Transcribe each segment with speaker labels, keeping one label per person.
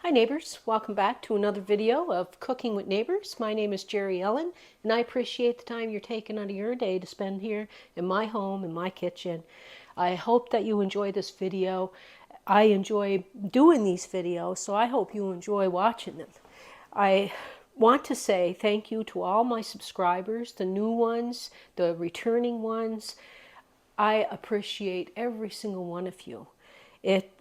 Speaker 1: Hi neighbors, welcome back to another video of Cooking with Neighbors. My name is Jerri-ellen and I appreciate the time you're taking out of your day to spend here in my home, in my kitchen. I hope that you enjoy this video. I enjoy doing these videos, so I hope you enjoy watching them. I want to say thank you to all my subscribers, the new ones, the returning ones. I appreciate every single one of you. It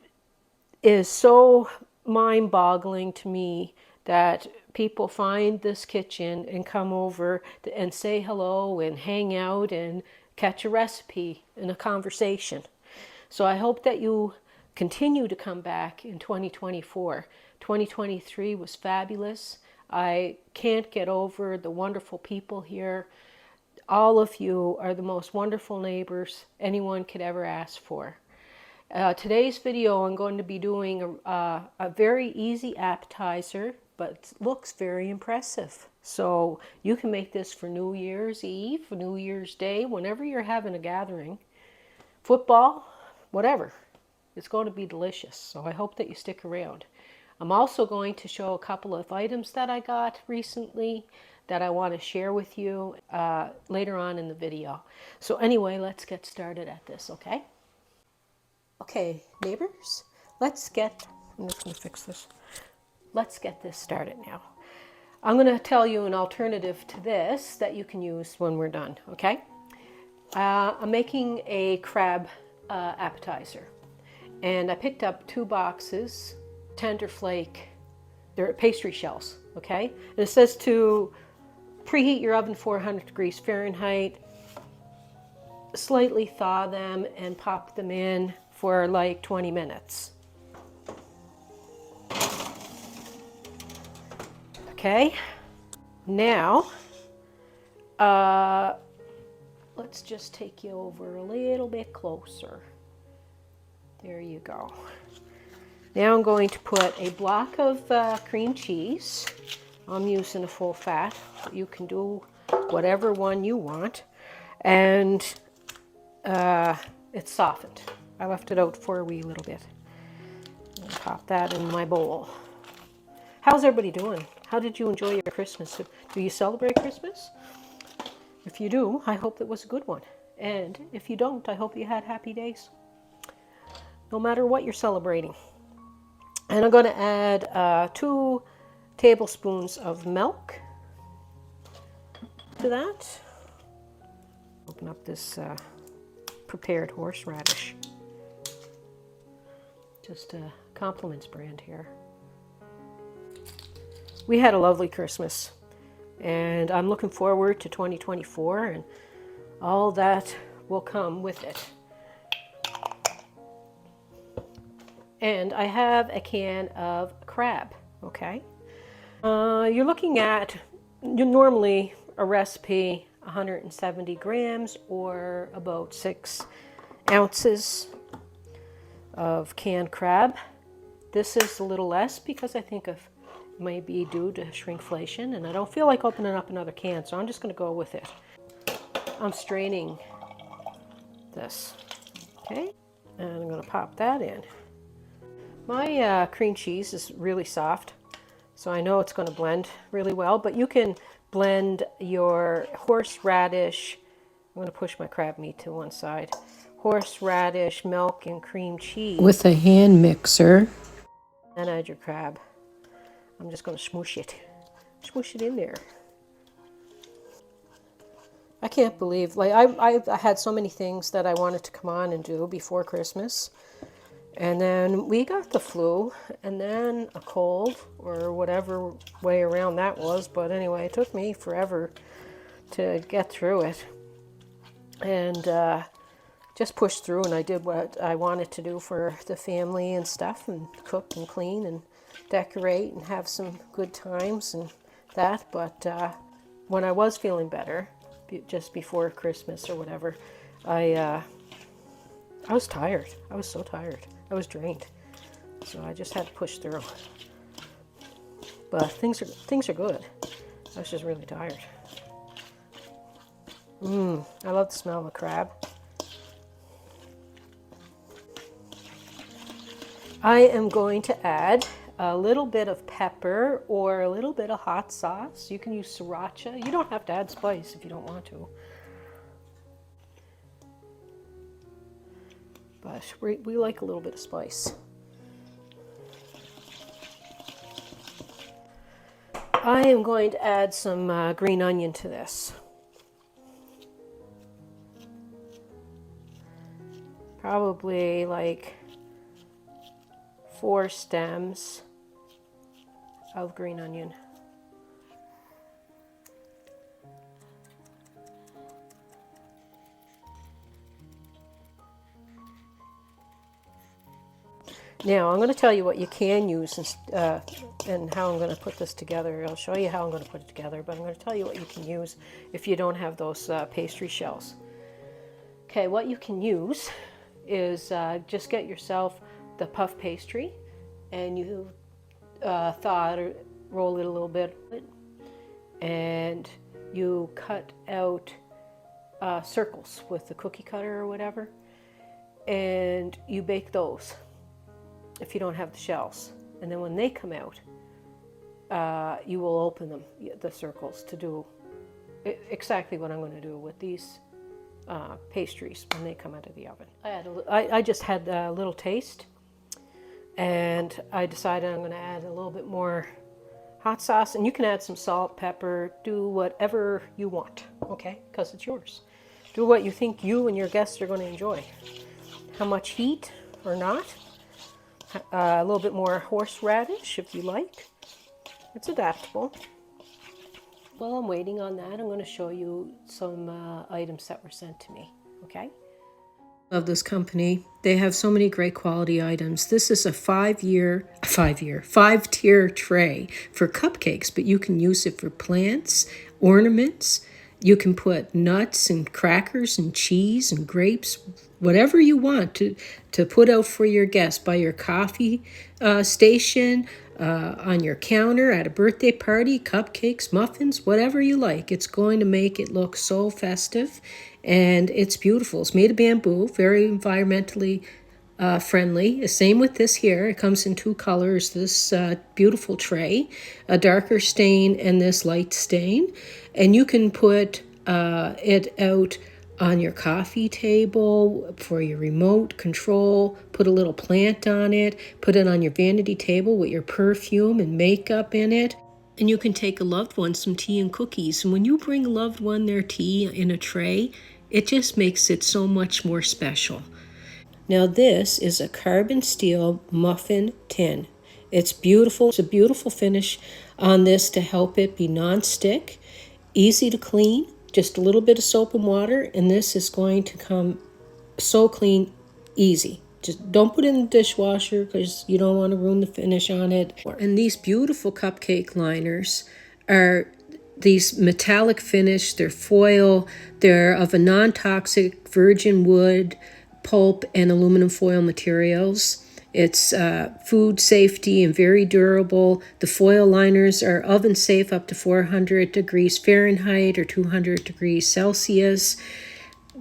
Speaker 1: is so mind-boggling to me that people find this kitchen and come over and say hello and hang out and catch a recipe and a conversation. So I hope that you continue to come back in 2024. 2023 was fabulous. I can't get over the wonderful people here. All of you are the most wonderful neighbors anyone could ever ask for. Today's video I'm going to be doing a very easy appetizer, but it looks very impressive. So you can make this for New Year's Eve, New Year's Day, whenever you're having a gathering, football, whatever. It's going to be delicious, so I hope that you stick around. I'm also going to show a couple of items that I got recently that I want to share with you later on in the video. So anyway, let's get started at this, okay? Okay, neighbors, I'm just going to fix this. Let's get this started now. I'm going to tell you an alternative to this that you can use when we're done, okay? I'm making a crab appetizer. And I picked up 2 boxes, tender flake, they're pastry shells, okay? And it says to preheat your oven 400 degrees Fahrenheit, slightly thaw them and pop them in for like 20 minutes. Okay, now let's just take you over a little bit closer. There you go. Now I'm going to put a block of cream cheese. I'm using a full fat. You can do whatever one you want. And it's softened. I left it out for a wee little bit. I'll pop that in my bowl. How's everybody doing? How did you enjoy your Christmas? Do you celebrate Christmas? If you do, I hope it was a good one. And if you don't, I hope you had happy days. No matter what you're celebrating. And I'm going to add 2 tablespoons of milk to that. Open up this prepared horseradish. Just a Compliments brand here. We had a lovely Christmas, and I'm looking forward to 2024 and all that will come with it. And I have a can of crab, okay? You're looking at normally a recipe 170 grams or about 6 ounces of canned crab. This is a little less because I think it might be due to shrinkflation, and I don't feel like opening up another can, so I'm just going to go with it. I'm straining this, okay? And I'm going to pop that in. My cream cheese is really soft, so I know it's going to blend really well, but you can blend your horseradish. I'm going to push my crab meat to one side. Horseradish, milk, and cream cheese
Speaker 2: with a hand mixer.
Speaker 1: And add your crab. I'm just going to smoosh it in there. I can't believe, like, I had so many things that I wanted to come on and do before Christmas. And then we got the flu, and then a cold, or whatever way around that was. But anyway, it took me forever to get through it. And just pushed through, and I did what I wanted to do for the family and stuff, and cook and clean and decorate and have some good times and that. But when I was feeling better, just before Christmas or whatever, I was tired. I was so tired. I was drained. So I just had to push through. But things are good. I was just really tired. I love the smell of the crab. I am going to add a little bit of pepper or a little bit of hot sauce. You can use sriracha. You don't have to add spice if you don't want to. But we like a little bit of spice. I am going to add some green onion to this. Probably like 4 stems of green onion. Now I'm going to tell you what you can use and how I'm going to put this together. I'll show you how I'm going to put it together, but I'm going to tell you what you can use if you don't have those pastry shells. Okay, what you can use is just get yourself the puff pastry, and you thaw it or roll it a little bit, and you cut out circles with the cookie cutter or whatever, and you bake those if you don't have the shells. And then when they come out, you will open them, the circles, to do exactly what I'm going to do with these pastries when they come out of the oven. I just had a little taste, and I decided I'm going to add a little bit more hot sauce, and you can add some salt, pepper, do whatever you want, okay, because it's yours. Do what you think you and your guests are going to enjoy. How much heat or not. A little bit more horseradish if you like. It's adaptable. While I'm waiting on that, I'm going to show you some items that were sent to me, okay?
Speaker 2: Love this company. They have so many great quality items. This is a 5-tier tray for cupcakes, but you can use it for plants, ornaments. You can put nuts and crackers and cheese and grapes, whatever you want to put out for your guests by your coffee station, on your counter at a birthday party, cupcakes, muffins, whatever you like. It's going to make it look so festive, and it's beautiful. It's made of bamboo, very environmentally friendly. Same with this here. It comes in 2 colors, this beautiful tray, a darker stain and this light stain. And you can put it out on your coffee table for your remote control, put a little plant on it, put it on your vanity table with your perfume and makeup in it. And you can take a loved one some tea and cookies. And when you bring a loved one their tea in a tray, it just makes it so much more special. Now this is a carbon steel muffin tin. It's beautiful. It's a beautiful finish on this to help it be non-stick, easy to clean, just a little bit of soap and water, and this is going to come so clean, easy. Just don't put it in the dishwasher because you don't want to ruin the finish on it. And these beautiful cupcake liners are these metallic finish. They're foil. They're of a non-toxic virgin wood, pulp, and aluminum foil materials. It's food safety and very durable. The foil liners are oven safe up to 400 degrees Fahrenheit or 200 degrees Celsius.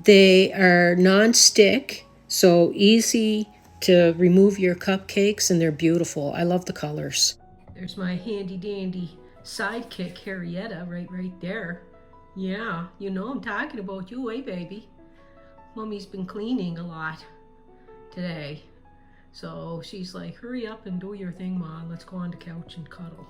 Speaker 2: They are non-stick, so easy to remove your cupcakes, and they're beautiful. I love the colors. There's my handy dandy sidekick, Jerri-ellen, right there. Yeah, you know I'm talking about you, eh, baby? Mommy's been cleaning a lot today. So she's like, hurry up and do your thing, Ma. Let's go on the couch and cuddle.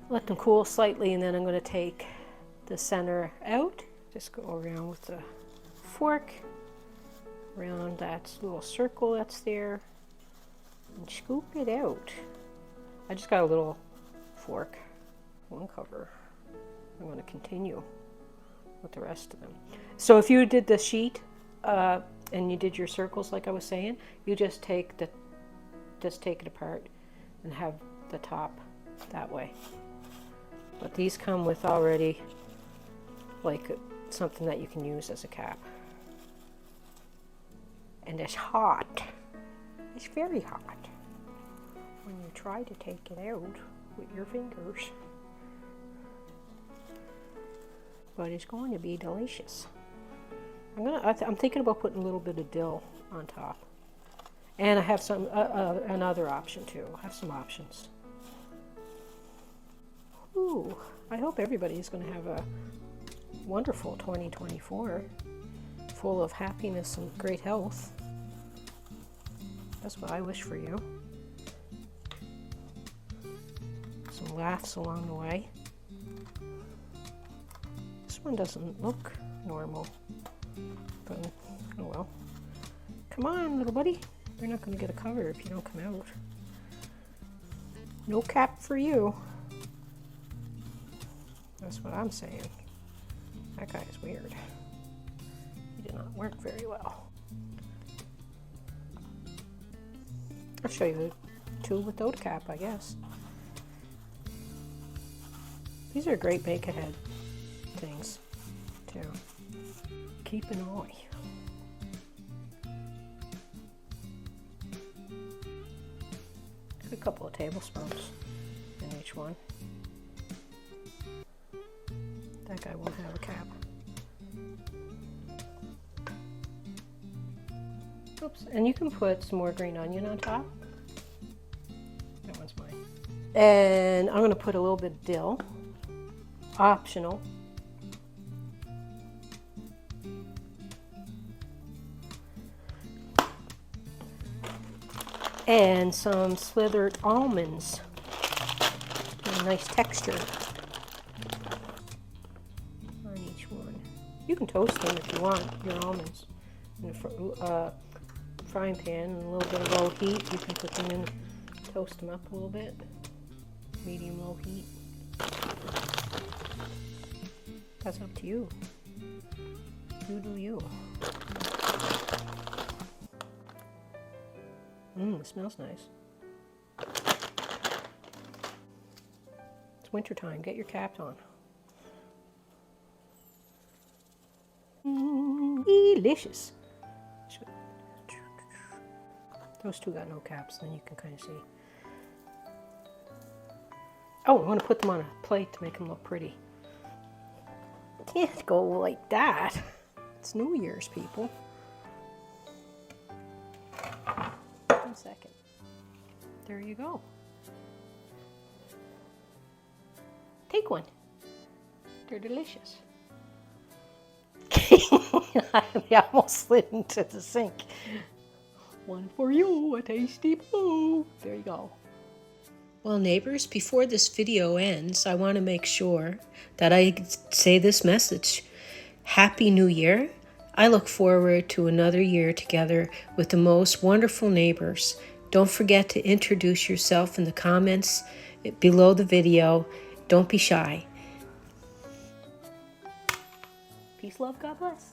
Speaker 1: Let them cool slightly, and then I'm going to take the center out. Just go around with the fork, around that little circle that's there, and scoop it out. I just got a little fork. One cover. I'm going to continue with the rest of them. So if you did the sheet and you did your circles like I was saying, you just take it apart and have the top that way. But these come with already like something that you can use as a cap. And it's hot. It's very hot when you try to take it out with your fingers. but it's going to be delicious. I'm thinking about putting a little bit of dill on top. And I have some another option too. I have some options. Ooh, I hope everybody is going to have a wonderful 2024, full of happiness and great health. That's what I wish for you. Some laughs along the way. This one doesn't look normal, but oh well. Come on, little buddy. You're not going to get a cover if you don't come out. No cap for you. That's what I'm saying. That guy is weird. He did not work very well. I'll show you the two without a cap, I guess. These are great bake-ahead things, too. Keep an eye. A couple of tablespoons in each one. That guy won't have a cap. Oops, and you can put some more green onion on top. That one's mine. And I'm going to put a little bit of dill. Optional. And some slithered almonds. Get a nice texture on each one. You can toast them if you want, your almonds, in a frying pan and a little bit of low heat. You can put them in, toast them up a little bit, medium low heat. That's up to you. You do you. It smells nice. It's winter time. Get your cap on. Delicious. Those two got no caps, then you can kind of see. Oh, I want to put them on a plate to make them look pretty. Can't go like that. It's New Year's, people. 1 second. There you go. Take one. They're delicious. I almost slid into the sink. One for you, a tasty bow. There you go.
Speaker 2: Well, neighbors, before this video ends, I want to make sure that I say this message. Happy New Year. I look forward to another year together with the most wonderful neighbors. Don't forget to introduce yourself in the comments below the video. Don't be shy.
Speaker 1: Peace, love, God bless.